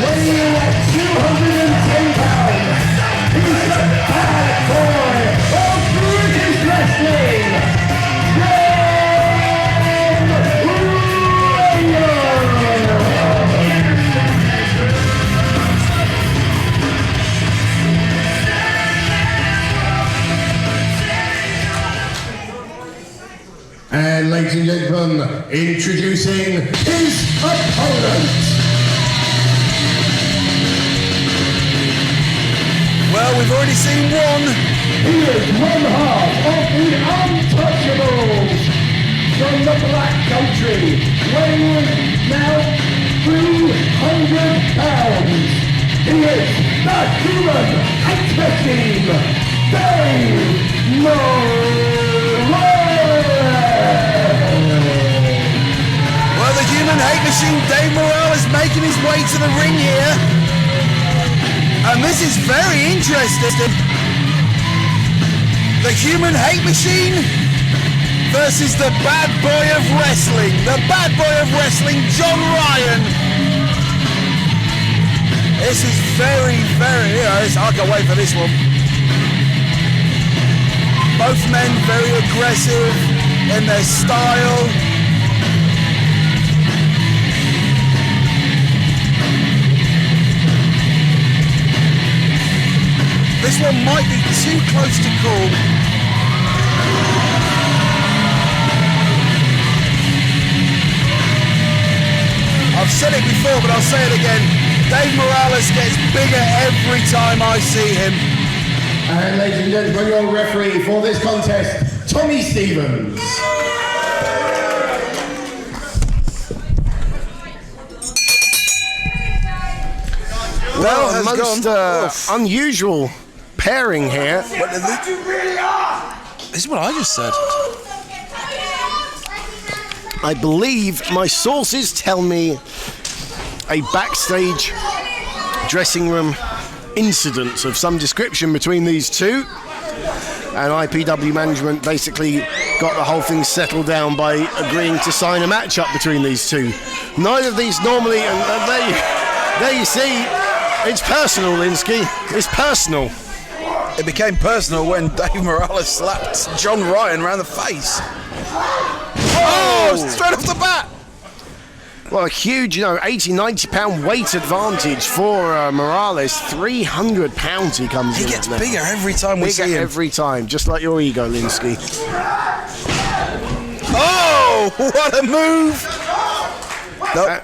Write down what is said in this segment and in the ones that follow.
weighing at 210 pounds, he's the bad boy of British wrestling, and ladies and gentlemen, introducing his opponent. Well, we've already seen one. He is one half of the Untouchables from the Black Country, weighing now 300 pounds. He is the Human Hate Machine, Dave Moralez. Well, the Human Hate Machine, Dave Moralez, making his way to the ring here. And this is very interesting. The Human Hate Machine versus the Bad Boy of Wrestling. The Bad Boy of Wrestling, John Ryan. This is very, I can't wait for this one. Both men very aggressive in their style. This one might be too close to call. I've said it before, but I'll say it again. Dave Moralez gets bigger every time I see him. And ladies and gentlemen, your referee for this contest, Tommy Stevens. Well, most unusual pairing here. This is what I just said. I believe my sources tell me a backstage dressing room incident of some description between these two, and IPW management basically got the whole thing settled down by agreeing to sign a match-up between these two. Neither of these normally, and there you see, it's personal, Linsky. It's personal. It became personal when Dave Moralez slapped John Ryan around the face. Oh, straight off the bat. Well, a huge, 80, 90 pound weight advantage for Moralez. 300 pounds he comes in. He gets bigger every time we see him. Every time, just like your ego, Linsky. Oh, what a move.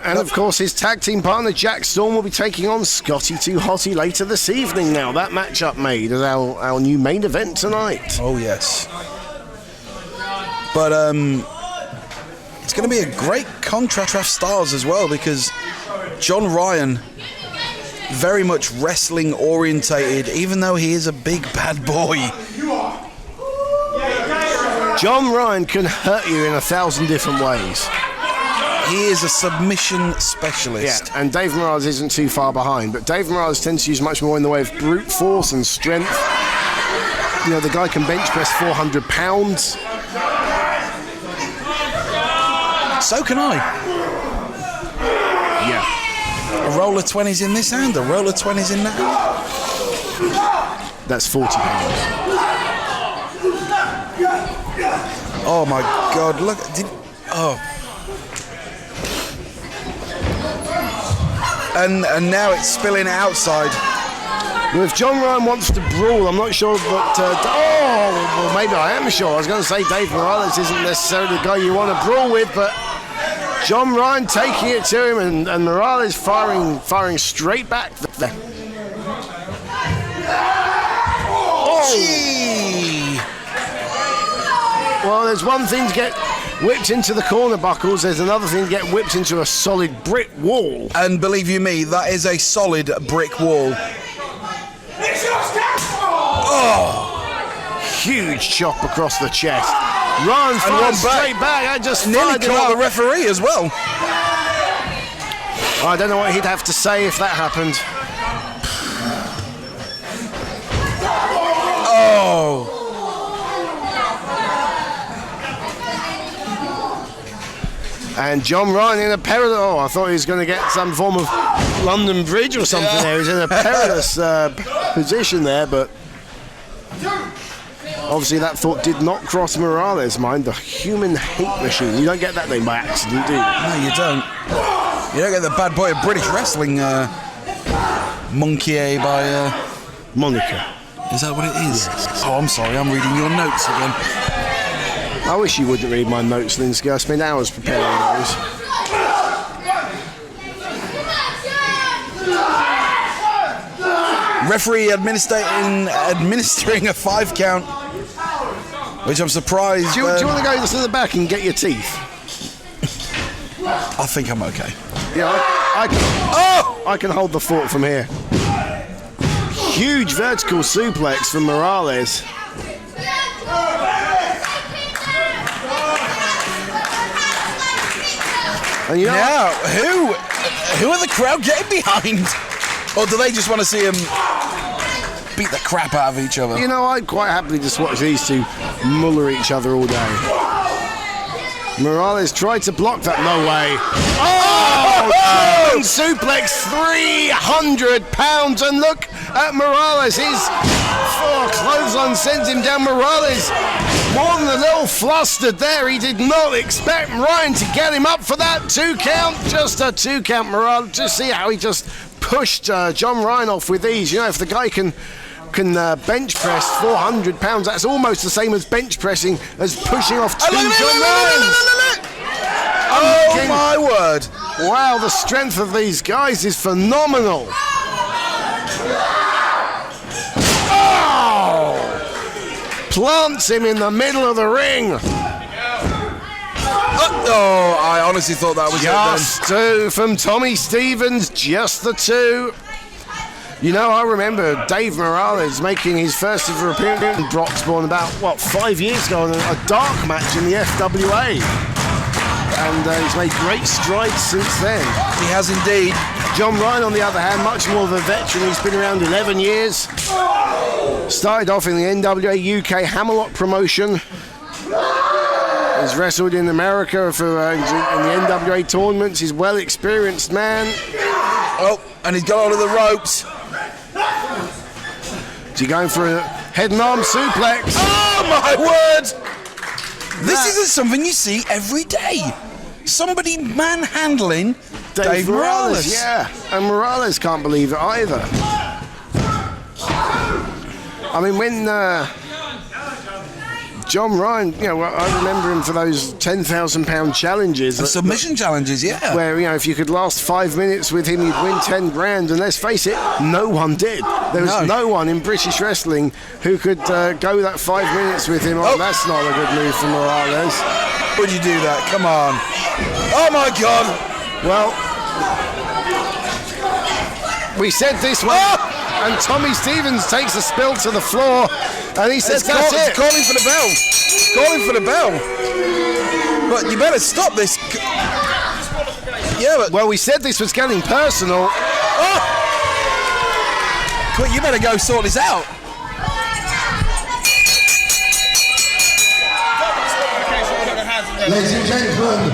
And of course, his tag team partner Jack Storm will be taking on Scotty 2 Hotty later this evening. Now, that matchup made as our new main event tonight. Oh, yes. But it's going to be a great contrast of styles as well, because John Ryan, very much wrestling orientated, even though he is a big bad boy. John Ryan can hurt you in 1,000 different ways. He is a submission specialist. Yeah, and Dave Moralez isn't too far behind, but Dave Moralez tends to use much more in the way of brute force and strength. The guy can bench press 400 pounds. So can I. Yeah. A roll of 20s in this hand, a roll of 20s in that hand. That's 40 pounds. Oh my God, look. And now it's spilling outside. Well, if John Ryan wants to brawl, I'm not sure, but well, maybe I am sure. I was going to say Dave Moralez isn't necessarily the guy you want to brawl with, but John Ryan taking it to him, and Moralez firing straight back. Gee. Well, there's one thing to get whipped into the corner buckles, there's another thing to get whipped into a solid brick wall. And believe you me, that is a solid brick wall. Oh! Huge chop across the chest. Ryan fired straight back. I just nearly caught the referee as well. I don't know what he'd have to say if that happened. And John Ryan in a perilous... Oh, I thought he was going to get some form of London Bridge or something there. He's in a perilous position there, but... Obviously, that thought did not cross Moralez' mind. The human hate machine. You don't get that name by accident, do you? No, you don't. You don't get the bad boy of British wrestling monkey by... Monica. Is that what it is? Yes. Oh, I'm sorry. I'm reading your notes again. I wish you wouldn't read my notes, Linsky. I spend hours preparing those. Referee administering a 5 count, which I'm surprised. Do you want to go to the back and get your teeth? I think I'm okay. Yeah, I can hold the fort from here. Huge vertical suplex from Moralez. And you know now, who are the crowd getting behind? Or do they just want to see him beat the crap out of each other? You know, I'd quite happily just watch these two muller each other all day. Moralez tried to block that. No way. Oh! Suplex, 300 pounds. And look at Moralez. His clothesline sends him down. Moralez, more than a little flustered there. He did not expect Ryan to get him up for that 2 count. Just a 2 count, Moralez. Just see how he just pushed John Ryan off with ease. You know, if the guy can bench press 400 pounds, that's almost the same as bench pressing as pushing off 2 John Ryans. Oh my word. Wow, the strength of these guys is phenomenal. Oh! Plants him in the middle of the ring. Oh, I honestly thought that was just 2 from Tommy Stevens, just the 2. You know, I remember Dave Moralez making his first ever appearance in Broxbourne about, 5 years ago in a dark match in the FWA. And he's made great strides since then. He has indeed. John Ryan, on the other hand, much more of a veteran. He's been around 11 years. Started off in the NWA UK Hammerlock promotion. He's wrestled in America in the NWA tournaments. He's a well-experienced man. Oh, and he's got onto the ropes. Is he going for a head and arm suplex? Oh, my word! This isn't something you see every day. Somebody manhandling Dave Moralez. Yeah, and Moralez can't believe it either. I mean, when John Ryan, you know, I remember him for those £10,000 challenges. The submission challenges, yeah. Where, you know, if you could last 5 minutes with him, you'd win 10 grand. And let's face it, no one did. There was no one in British wrestling who could go that 5 minutes with him. Oh, that's not a good move for Moralez. Would you do that? Come on. Oh, my God. Well, we said this one. And Tommy Stevens takes a spill to the floor, and he says, "That's it." Calling for the bell. Calling for the bell. But you better stop this. Yeah, but well, we said this was getting personal. Oh! But you better go sort this out. Ladies and gentlemen,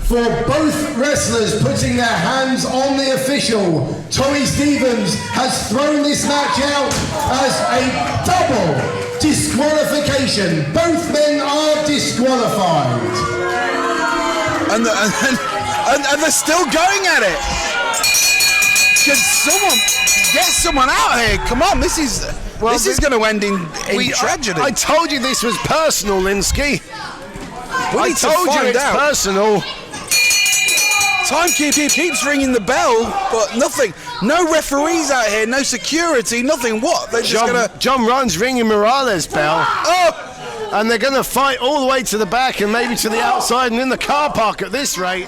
for both wrestlers putting their hands on the official, Tommy Stevens has thrown this match out as a double disqualification. Both men are disqualified. And they're still going at it. Can someone get someone out here? Come on, this is going to end in tragedy. I told you this was personal, Linsky. I told you it's personal. Timekeeper keeps ringing the bell, but nothing. No referees out here, no security, nothing. What? They're just gonna. John Ryan's ringing Moralez' bell. Oh! And they're gonna fight all the way to the back and maybe to the outside and in the car park at this rate.